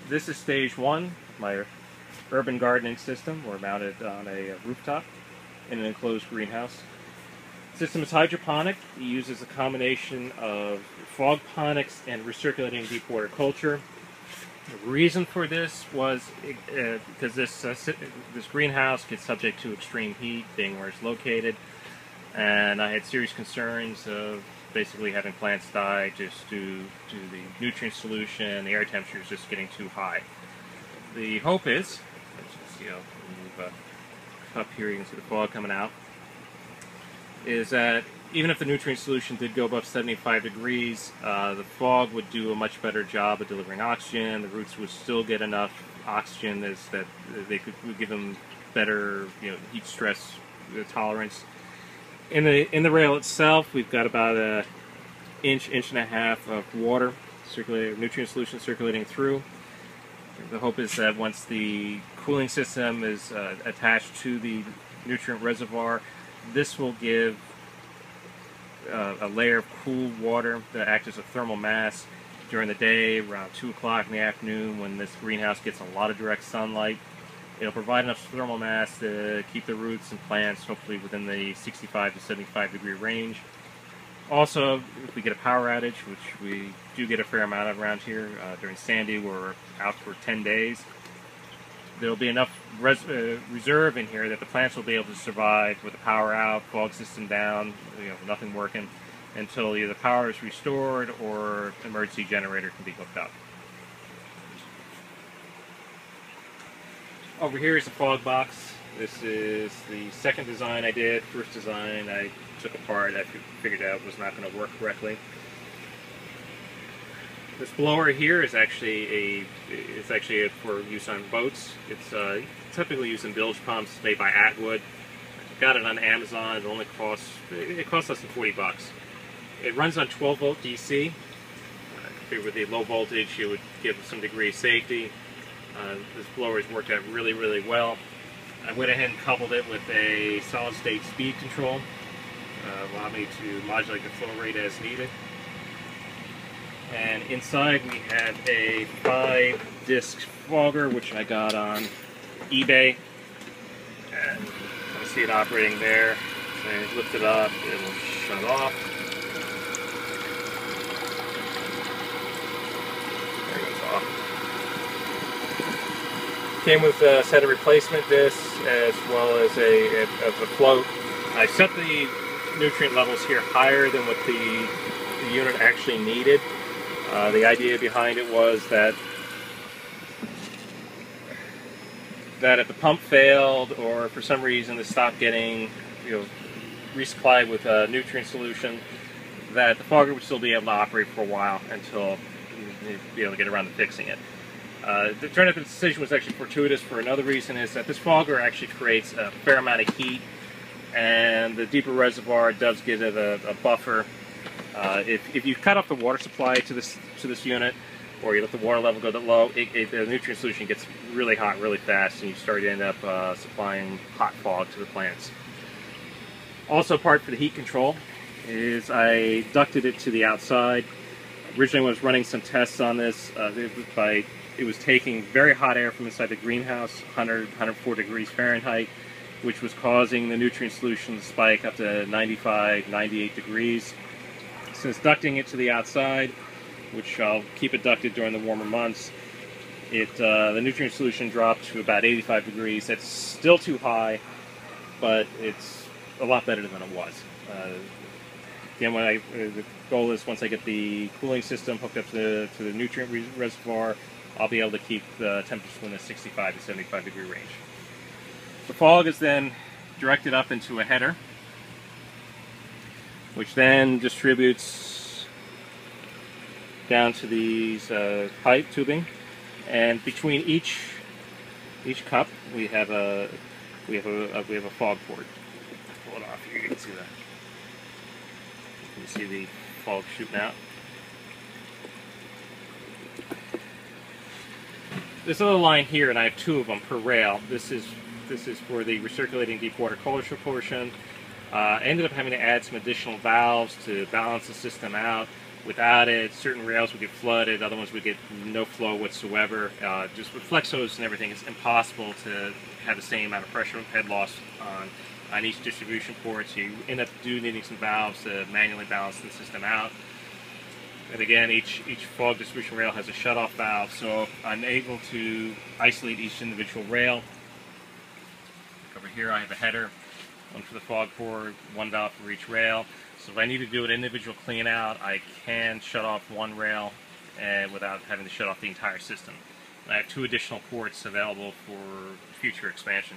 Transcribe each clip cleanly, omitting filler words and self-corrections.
This is stage one, my urban gardening system. We're mounted on a rooftop in an enclosed greenhouse. The system is hydroponic. It uses a combination of fog ponics and recirculating deep water culture. The reason for this was because this greenhouse gets subject to extreme heat, being where it's located, and I had serious concerns of basically having plants die just due to the nutrient solution. The air temperature is just getting too high. The hope is, let's see, I'll move up here, you can see the fog coming out, is that even if the nutrient solution did go above 75 degrees, the fog would do a much better job of delivering oxygen. The roots would still get enough oxygen that would give them better, heat stress tolerance. In the rail itself, we've got about an inch and a half of water, nutrient solution circulating through. The hope is that once the cooling system is attached to the nutrient reservoir, this will give a layer of cool water that acts as a thermal mass during the day, around 2 o'clock in the afternoon when this greenhouse gets a lot of direct sunlight. It'll provide enough thermal mass to keep the roots and plants hopefully within the 65 to 75 degree range. Also, if we get a power outage, which we do get a fair amount of around here, during Sandy we're out for 10 days, there'll be enough reserve in here that the plants will be able to survive with the power out, fog system down, nothing working, until either the power is restored or an emergency generator can be hooked up. Over here is the fog box. This is the second design I did. First design I took apart. I figured out was not going to work correctly. This blower here is actually for use on boats. It's typically used in bilge pumps made by Atwood. Got it on Amazon. It only costs less than 40 bucks. It runs on 12 volt DC. I figured with the low voltage it would give some degree of safety. This blower has worked out really well. I went ahead and coupled it with a solid state speed control. Allowed me to modulate the flow rate as needed. And inside we have a 5-disc fogger, which I got on eBay. And you see it operating there. So I lift it up, it will shut off. There it goes off. Came with a set of replacement discs as well as a float. I set the nutrient levels here higher than what the unit actually needed. The idea behind it was that if the pump failed or for some reason it stopped getting resupplied with a nutrient solution, that the fogger would still be able to operate for a while until you'd be able to get around to fixing it. The turn out the decision was actually fortuitous for another reason, is that this fogger actually creates a fair amount of heat, and the deeper reservoir does give it a buffer. If you cut off the water supply to this unit, or you let the water level go that low, the nutrient solution gets really hot really fast, and you start to end up supplying hot fog to the plants. Also, part for the heat control is I ducted it to the outside. Originally, I was running some tests on this. It was taking very hot air from inside the greenhouse, 104 degrees Fahrenheit, which was causing the nutrient solution to spike up to 95, 98 degrees. Since ducting it to the outside, which I'll keep it ducted during the warmer months, the nutrient solution dropped to about 85 degrees. That's still too high, but it's a lot better than it was. Again, the goal is once I get the cooling system hooked up to the nutrient reservoir, I'll be able to keep the temperature in the 65 to 75 degree range. The fog is then directed up into a header, which then distributes down to these pipe tubing, and between each cup we have a fog port. Pull it off here. You can see that. You can see the fog shooting out. This other line here, and I have 2 of them per rail. This is for the recirculating deep water culture portion. I ended up having to add some additional valves to balance the system out. Without it, certain rails would get flooded, other ones would get no flow whatsoever. Just with flex hose and everything, it's impossible to have the same amount of pressure head loss on each distribution port, so you end up needing some valves to manually balance the system out. And again, each fog distribution rail has a shutoff valve, so I'm able to isolate each individual rail. Over here I have a header, one for the fog port, one valve for each rail. So if I need to do an individual clean out, I can shut off one rail without having to shut off the entire system. And I have 2 additional ports available for future expansion.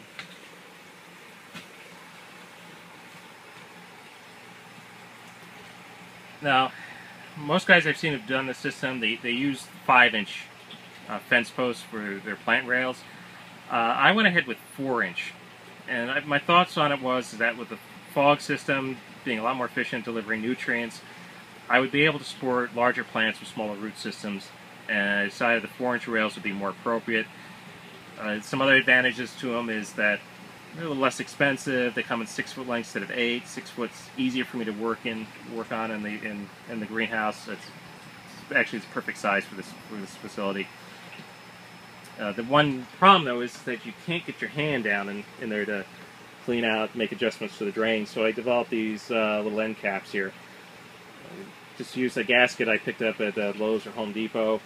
Now, most guys I've seen have done the system, they use 5-inch fence posts for their plant rails. I went ahead with 4-inch. And my thoughts on it was that with the fog system being a lot more efficient delivering nutrients, I would be able to support larger plants with smaller root systems, and I decided the 4-inch rails would be more appropriate. Some other advantages to them is that they're a little less expensive. They come in 6-foot lengths instead of 8. 6 foot's easier for me to work on in the greenhouse. It's the perfect size for this facility. The one problem though is that you can't get your hand down in there to clean out, make adjustments to the drain. So I developed these little end caps here. Just used a gasket I picked up at Lowe's or Home Depot,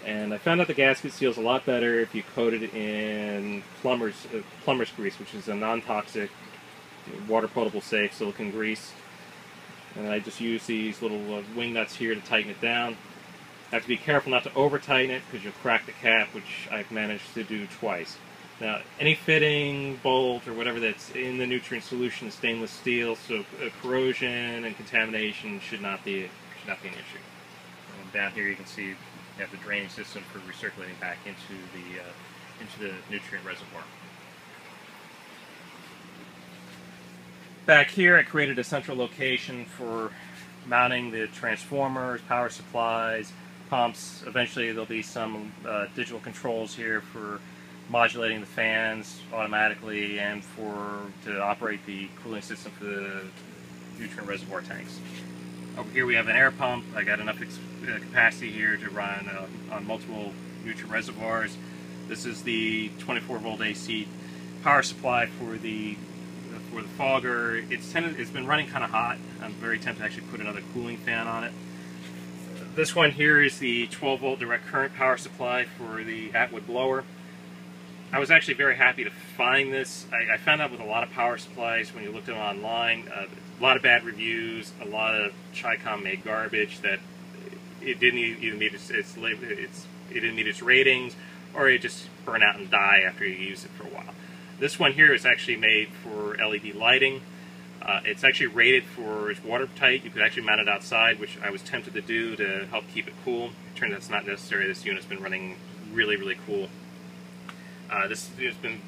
and I found out the gasket seals a lot better if you coat it in plumber's grease, which is a non-toxic, water potable safe silicone grease. And I just use these little wing nuts here to tighten it down. I have to be careful not to over tighten it because you'll crack the cap, which I've managed to do twice. Now, any fitting, bolt, or whatever that's in the nutrient solution is stainless steel, so corrosion and contamination should not be an issue. And down here you can see you have the drainage system for recirculating back into the nutrient reservoir. Back here I created a central location for mounting the transformers, power supplies, pumps. Eventually there'll be some digital controls here for modulating the fans automatically and to operate the cooling system for the nutrient reservoir tanks. Over here we have an air pump. I got enough capacity here to run on multiple nutrient reservoirs. This is the 24-volt AC power supply for the fogger. It's been running kind of hot. I'm very tempted to actually put another cooling fan on it. This one here is the 12-volt direct current power supply for the Atwood blower. I was actually very happy to find this. I found out with a lot of power supplies when you looked at them online, a lot of bad reviews, a lot of Chi-Com made garbage that it didn't either meet it didn't meet its ratings, or it just burn out and die after you use it for a while. This one here is actually made for LED lighting. It's actually rated for it's watertight. You could actually mount it outside, which I was tempted to do to help keep it cool. It turns out it's not necessary. This unit's been running really, really cool. This has been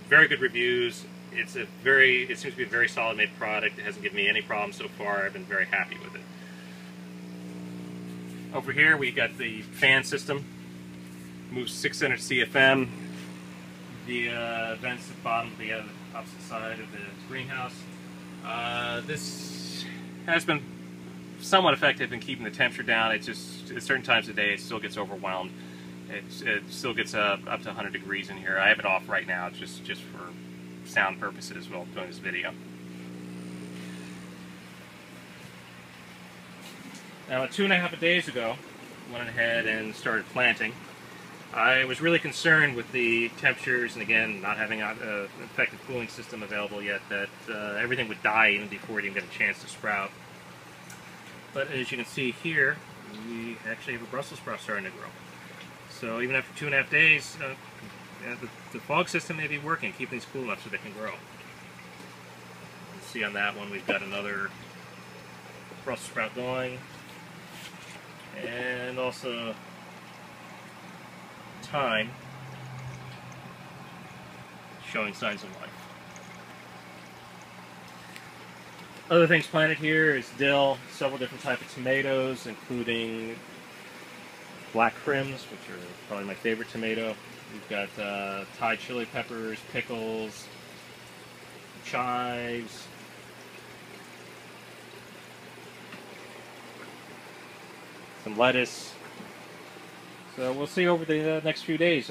very good reviews. It seems to be a very solid made product. It hasn't given me any problems so far. I've been very happy with it. Over here we got the fan system. Moves 600 CFM. The vents at the bottom of the opposite side of the greenhouse. This has been somewhat effective in keeping the temperature down. It just at certain times of the day it still gets overwhelmed. It still gets up to 100 degrees in here. I have it off right now just for sound purposes while doing this video. Now, 2.5 days ago, went ahead and started planting. I was really concerned with the temperatures, and again, not having an effective cooling system available yet, that everything would die even before it even got a chance to sprout. But as you can see here, we actually have a Brussels sprout starting to grow. So even after 2.5 days, the fog system may be working, keeping these cool enough so they can grow. You can see on that one we've got another Brussels sprout going, and also thyme showing signs of life. Other things planted here is dill, several different types of tomatoes, including black crims, which are probably my favorite tomato. We've got Thai chili peppers, pickles, chives. some lettuce. So we'll see over the next few days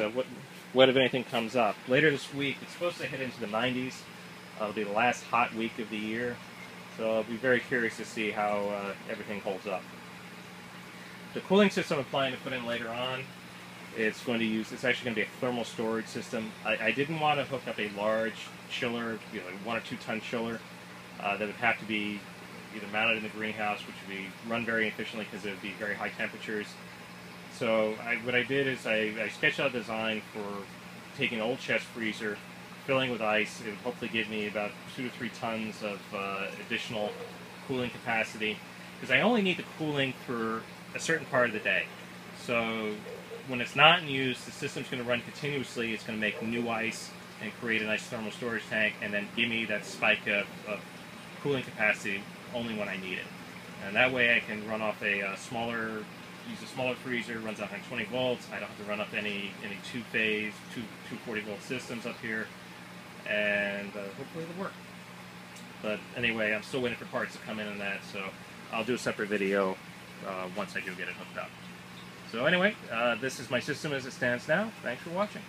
what if anything comes up. Later this week, it's supposed to hit into the 90s. It'll be the last hot week of the year. So I'll be very curious to see how everything holds up. The cooling system I'm planning to put in later on, it's actually going to be a thermal storage system. I didn't want to hook up a large chiller, like 1 or 2 ton chiller. That would have to be either mounted in the greenhouse, which would be run very efficiently because it would be very high temperatures. So what I did is I sketched out a design for taking an old chest freezer, filling with ice. It would hopefully give me about 2 to 3 tons of additional cooling capacity, because I only need the cooling for a certain part of the day. So when it's not in use, the system's going to run continuously. It's going to make new ice and create a nice thermal storage tank, and then give me that spike of cooling capacity only when I need it. And that way I can run off use a smaller freezer, runs 120 volts. I don't have to run up any two-phase, 240-volt systems up here, and hopefully it'll work. But anyway, I'm still waiting for parts to come in on that, so I'll do a separate video once I do get it hooked up. So anyway, this is my system as it stands now. Thanks for watching.